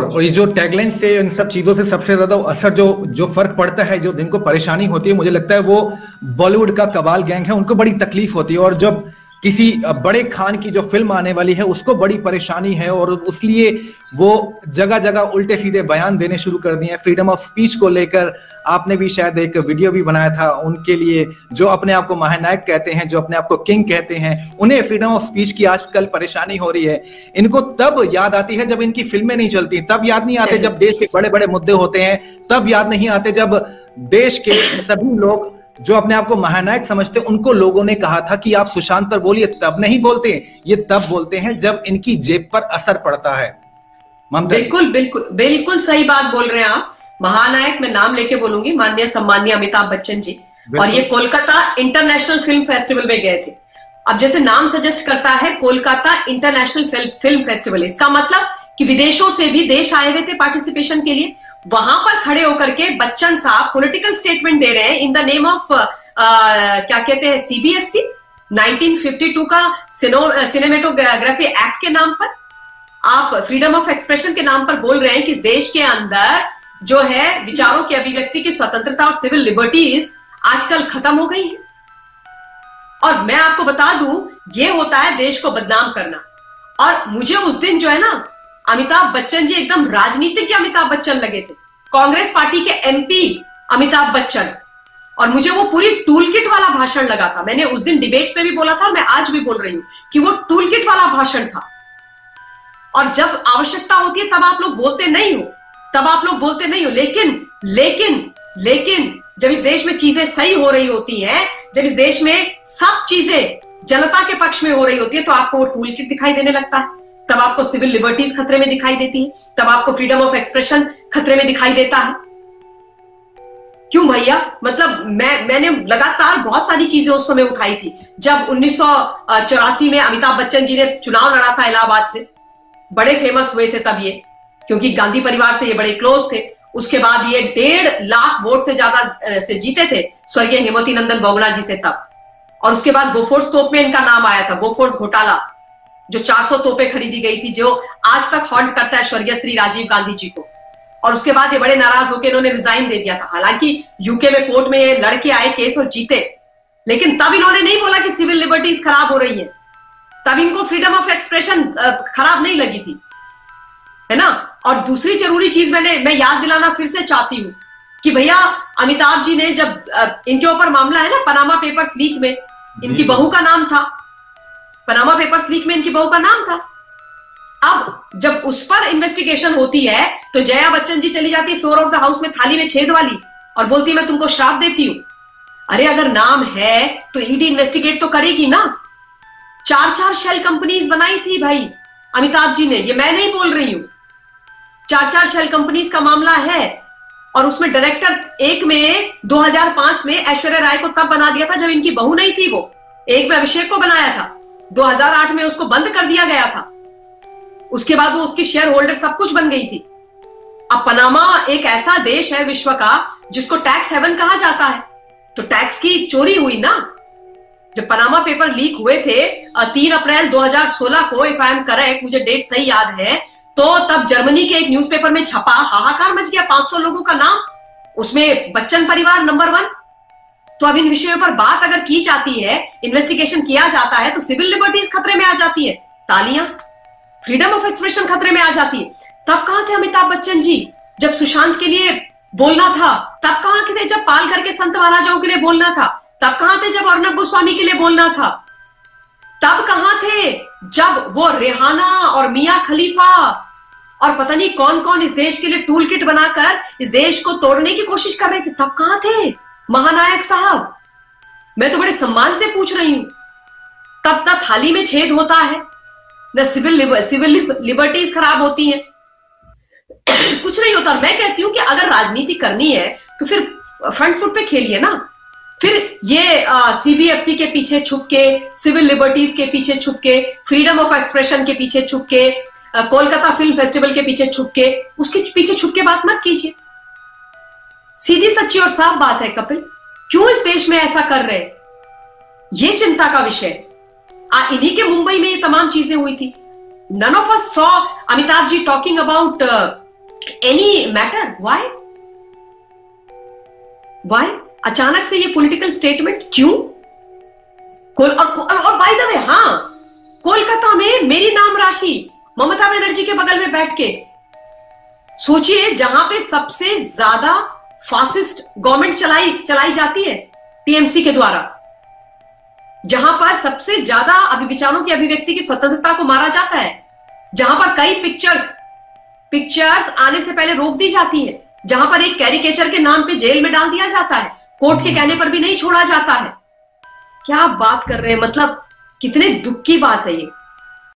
और ये जो टैगलाइन से इन सब चीजों से सबसे ज्यादा असर जो फर्क पड़ता है, जो जिनको परेशानी होती है, मुझे लगता है वो बॉलीवुड का कबाल गैंग है। उनको बड़ी तकलीफ होती है, और जब किसी बड़े खान की जो फिल्म आने वाली है उसको बड़ी परेशानी है, और इसलिए वो जगह जगह उल्टे सीधे बयान देने शुरू कर दिए हैं। फ्रीडम ऑफ स्पीच को लेकर आपने भी शायद एक वीडियो भी बनाया था। उनके लिए जो अपने आप को महानायक कहते हैं, जो अपने आप को किंग कहते हैं, उन्हें फ्रीडम ऑफ स्पीच की आजकल परेशानी हो रही है। इनको तब याद आती है जब इनकी फिल्में नहीं चलती, तब याद नहीं आते जब देश के बड़े बड़े मुद्दे होते हैं, तब याद नहीं आते जब देश के सभी लोग जो अपने आप को महानायक समझते, उनको लोगों ने कहा था कि आप सुशांत पर बोलिए, तब नहीं बोलते। ये तब बोलते हैं जब इनकी जेब पर असर पड़ता है। बिल्कुल बिल्कुल बिल्कुल सही बात बोल रहे हैं आप। महानायक मैं नाम लेके बोलूंगी, माननीय सम्माननीय अमिताभ बच्चन जी, और ये कोलकाता इंटरनेशनल फिल्म फेस्टिवल में गए थे। अब जैसे नाम सजेस्ट करता है कोलकाता इंटरनेशनल फिल्म फेस्टिवल, इसका मतलब कि विदेशों से भी देश आए हुए थे पार्टिसिपेशन के लिए। वहां पर खड़े होकर के बच्चन साहब पॉलिटिकल स्टेटमेंट दे रहे हैं इन द नेम ऑफ क्या कहते हैं, सीबीएफसी 1952 का सिनेमेटोग्राफी एक्ट के नाम पर। आप फ्रीडम ऑफ एक्सप्रेशन के नाम पर बोल रहे हैं कि इस देश के अंदर जो है विचारों की अभिव्यक्ति की स्वतंत्रता और सिविल लिबर्टीज आजकल खत्म हो गई है। और मैं आपको बता दूं, ये होता है देश को बदनाम करना। और मुझे उस दिन जो है ना, अमिताभ बच्चन जी एकदम राजनीतिक के अमिताभ बच्चन लगे थे, कांग्रेस पार्टी के एमपी अमिताभ बच्चन, और मुझे वो पूरी टूल किट वाला भाषण लगा था। मैंने उस दिन डिबेट्स में भी बोला था और मैं आज भी बोल रही हूं कि वो टूल किट वाला भाषण था। और जब आवश्यकता होती है तब आप लोग बोलते नहीं हो, तब आप लोग बोलते नहीं हो। लेकिन लेकिन लेकिन जब इस देश में चीजें सही हो रही होती हैं, जब इस देश में सब चीजें जनता के पक्ष में हो रही होती है, तो आपको वो टूल किट दिखाई देने लगता है। तब आपको सिविल लिबर्टीज खतरे में दिखाई देती है, तब आपको फ्रीडम ऑफ एक्सप्रेशन खतरे में दिखाई देता है। क्यों भैया? मतलब मैंने लगातार बहुत सारी चीजें उस समय उठाई थी। जब 1984 में अमिताभ बच्चन जी ने चुनाव लड़ा था इलाहाबाद से, बड़े फेमस हुए थे तब ये, क्योंकि गांधी परिवार से ये बड़े क्लोज थे। उसके बाद ये 1.5 लाख वोट से ज्यादा से जीते थे स्वर्गीय हेमवती नंदन बोगड़ा जी से तब। और उसके बाद बोफोर्स तोप में इनका नाम आया था, बोफोर्स घोटाला, जो 400 तोपें खरीदी गई थी, जो आज तक हॉन्ट करता है स्वर्गीय श्री राजीव गांधी जी को। और उसके बाद ये बड़े नाराज होकर इन्होंने रिजाइन दे दिया था। हालांकि यूके में कोर्ट में ये लड़के आए केस और जीते, लेकिन तब इन्होंने नहीं बोला कि सिविल लिबर्टीज खराब हो रही है। तब इनको फ्रीडम ऑफ एक्सप्रेशन खराब नहीं लगी थी, है ना। और दूसरी जरूरी चीज मैं याद दिलाना फिर से चाहती हूं कि भैया अमिताभ जी ने जब इनके ऊपर मामला है ना पनामा पेपर्स लीक में, इनकी बहू का नाम था, पनामा पेपर्स लीक में इनकी बहू का नाम था। अब जब उस पर इन्वेस्टिगेशन होती है तो जया बच्चन जी चली जाती है फ्लोर ऑफ द हाउस में थाली में छेद वाली, और बोलती मैं तुमको श्राप देती हूं। अरे अगर नाम है तो ईडी इन्वेस्टिगेट तो करेगी ना। 4 शेल कंपनीज बनाई थी भाई अमिताभ जी ने, ये मैं नहीं बोल रही हूं। 4 शेल कंपनीज का मामला है, और उसमें डायरेक्टर एक में 2005 में ऐश्वर्या राय को तब बना दिया था जब इनकी बहू नहीं थी। वो एक में अभिषेक को बनाया था, 2008 में उसको बंद कर दिया गया था। उसके बाद वो उसकी शेयर होल्डर सब कुछ बन गई थी। अब पनामा एक ऐसा देश है विश्व का जिसको टैक्स हेवन कहा जाता है, तो टैक्स की चोरी हुई ना। जब पनामा पेपर लीक हुए थे 3 अप्रैल 2016 को, इफ आई एम करेक्ट, मुझे डेट सही याद है, तो तब जर्मनी के एक न्यूज़पेपर में छपा, हाहाकार मच गया, 500 लोगों का नाम, उसमें बच्चन परिवार नंबर 1। तो अब इन विषयों पर बात अगर की जाती है, इन्वेस्टिगेशन किया जाता है, तो सिविल लिबर्टीज खतरे में आ जाती है, तालियां, फ्रीडम ऑफ एक्सप्रेशन खतरे में आ जाती है। तब कहां थे अमिताभ बच्चन जी जब सुशांत के लिए बोलना था? तब कहां थे जब पालघर के संत महाराजाओं के लिए बोलना था? तब कहां थे जब अर्नब गोस्वामी के लिए बोलना था? तब कहां थे जब वो रेहाना और मियां खलीफा और पता नहीं कौन कौन इस देश के लिए टूल किट बनाकर इस देश को तोड़ने की कोशिश कर रहे थे? तब कहां थे महानायक साहब? मैं तो बड़े सम्मान से पूछ रही हूं। तब तक थाली में छेद होता है, न सिविल लिबर्टीज खराब होती हैं, कुछ नहीं होता। मैं कहती हूं कि अगर राजनीति करनी है तो फिर फ्रंट फुट पे खेलिए ना। फिर ये सीबीएफसी के पीछे छुप के, सिविल लिबर्टीज के पीछे छुप के, फ्रीडम ऑफ एक्सप्रेशन के पीछे छुप के, कोलकाता फिल्म फेस्टिवल के पीछे छुप के, उसके पीछे छुप के बात मत कीजिए। सीधी सच्ची और साफ बात है कपिल, क्यों इस देश में ऐसा कर रहे, ये चिंता का विषय। इन्हीं के मुंबई में ये तमाम चीजें हुई थी। None of us saw Amitabh ji talking about any matter? Why अचानक से ये पॉलिटिकल स्टेटमेंट क्यों? और बाय द वे, हाँ, कोलकाता में मेरी नाम राशि ममता बनर्जी के बगल में बैठ के सोचिए, जहां पे सबसे ज्यादा फासिस्ट गवर्नमेंट चलाई जाती है टीएमसी के द्वारा, जहां पर सबसे ज्यादा विचारों की अभिव्यक्ति की स्वतंत्रता को मारा जाता है, जहां पर कई पिक्चर्स आने से पहले रोक दी जाती है, जहां पर एक कैरिकेचर के नाम पे जेल में डाल दिया जाता है, कोर्ट के कहने पर भी नहीं छोड़ा जाता है। क्या बात कर रहे हैं, मतलब कितने दुख की बात है ये।